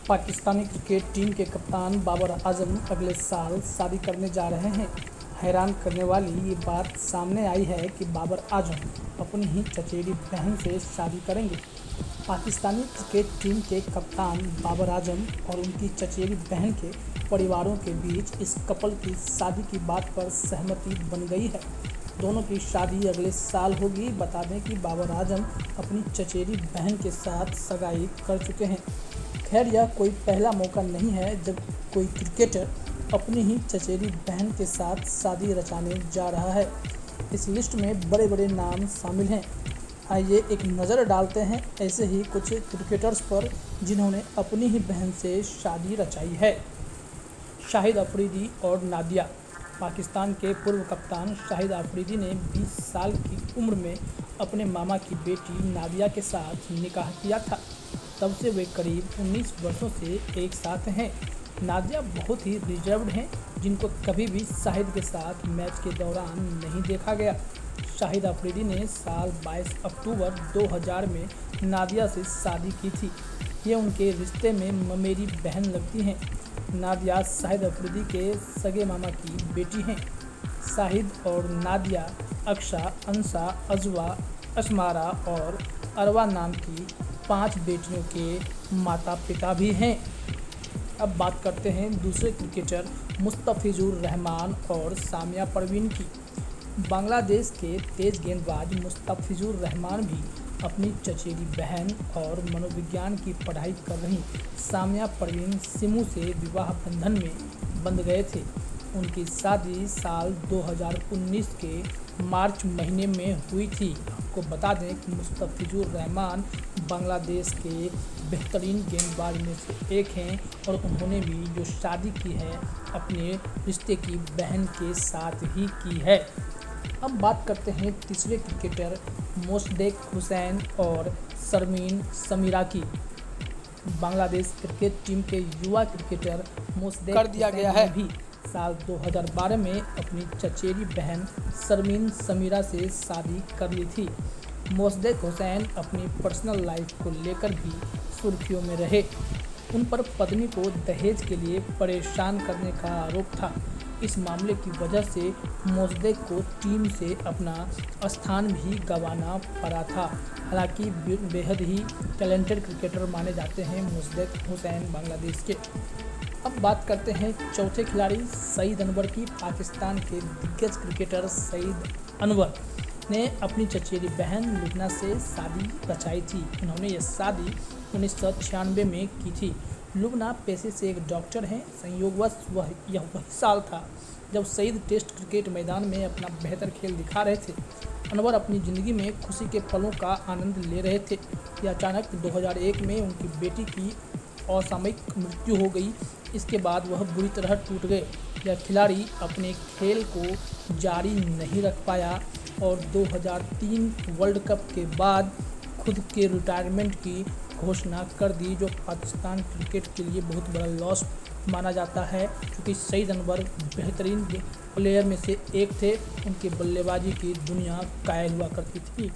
Pakistani cricket team के कप्तान बाबर आजम अगले साल शादी करने जा रहे हैं। हैरान करने वाली ये बात सामने आई है कि बाबर आजम अपनी ही चचेरी बहन से शादी करेंगे। पाकिस्तानी क्रिकेट टीम के कप्तान बाबर आजम और उनकी चचेरी बहन के परिवारों के बीच इस कपल की शादी की बात पर सहमति बन गई है। दोनों की शादी अगले साल होगी। बता दें कि बाबर आजम अपनी चचेरी बहन के साथ सगाई कर चुके हैं। खैर, यह कोई पहला मौका नहीं है जब कोई क्रिकेटर अपनी ही चचेरी बहन के साथ शादी रचाने जा रहा है। इस लिस्ट में बड़े बड़े नाम शामिल हैं। आइए एक नज़र डालते हैं ऐसे ही कुछ क्रिकेटर्स पर जिन्होंने अपनी ही बहन से शादी रचाई है। शाहिद अफरीदी और नादिया। पाकिस्तान के पूर्व कप्तान शाहिद अफरीदी ने 20 साल की उम्र में अपने मामा की बेटी नादिया के साथ निकाह किया था। तब से वे करीब 19 वर्षों से एक साथ हैं। नादिया बहुत ही रिजर्व्ड हैं, जिनको कभी भी शाहिद के साथ मैच के दौरान नहीं देखा गया। शाहिद अफरीदी ने साल 22 अक्टूबर 2000 में नादिया से शादी की थी। ये उनके रिश्ते में ममेरी बहन लगती हैं। नादिया शाहिद अफरीदी के सगे मामा की बेटी हैं। शाहिद और नादिया अक्शा, अंसा, अजवा, असमारा और अरवा नाम की 5 बेटियों के माता पिता भी हैं। अब बात करते हैं दूसरे क्रिकेटर मुस्तफिजुर रहमान और सामिया परवीन की। बांग्लादेश के तेज गेंदबाज मुस्तफिजुर रहमान भी अपनी चचेरी बहन और मनोविज्ञान की पढ़ाई कर रही सामिया परवीन सिमू से विवाह बंधन में बंध गए थे। उनकी शादी साल 2019 के मार्च महीने में हुई थी। आपको बता दें कि मुस्तफिजुर रहमान बांग्लादेश के बेहतरीन गेंदबाज में से एक हैं और उन्होंने भी जो शादी की है अपने रिश्ते की बहन के साथ ही की है। अब बात करते हैं तीसरे क्रिकेटर मोशदेक हुसैन और शर्मीन समीरा की। बांग्लादेश क्रिकेट टीम के युवा क्रिकेटर मोशदेक कर दिया गया है भी साल 2012 में अपनी चचेरी बहन शर्मीन समीरा से शादी कर ली थी। मोशदेक हुसैन अपनी पर्सनल लाइफ को लेकर भी सुर्खियों में रहे। उन पर पत्नी को दहेज के लिए परेशान करने का आरोप था। इस मामले की वजह से मोशदेक को टीम से अपना स्थान भी गंवाना पड़ा था। हालांकि बेहद ही टैलेंटेड क्रिकेटर माने जाते हैं मोशदेक हुसैन बांग्लादेश के। अब बात करते हैं चौथे खिलाड़ी सईद अनवर की। पाकिस्तान के दिग्गज क्रिकेटर सईद अनवर ने अपनी चचेरी बहन लुबना से शादी रचाई थी। उन्होंने यह शादी 1996 में की थी। लुबना पेशे से एक डॉक्टर हैं। संयोगवश यह वही साल था जब सईद टेस्ट क्रिकेट मैदान में अपना बेहतर खेल दिखा रहे थे। अनवर अपनी ज़िंदगी में खुशी के पलों का आनंद ले रहे थे कि अचानक 2001 में उनकी बेटी की असामयिक मृत्यु हो गई। इसके बाद वह बुरी तरह टूट गए। यह खिलाड़ी अपने खेल को जारी नहीं रख पाया और 2003 वर्ल्ड कप के बाद खुद के रिटायरमेंट की घोषणा कर दी, जो पाकिस्तान क्रिकेट के लिए बहुत बड़ा लॉस माना जाता है, क्योंकि सईद अनवर बेहतरीन प्लेयर में से एक थे। उनकी बल्लेबाजी की दुनिया कायल हुआ करती थी।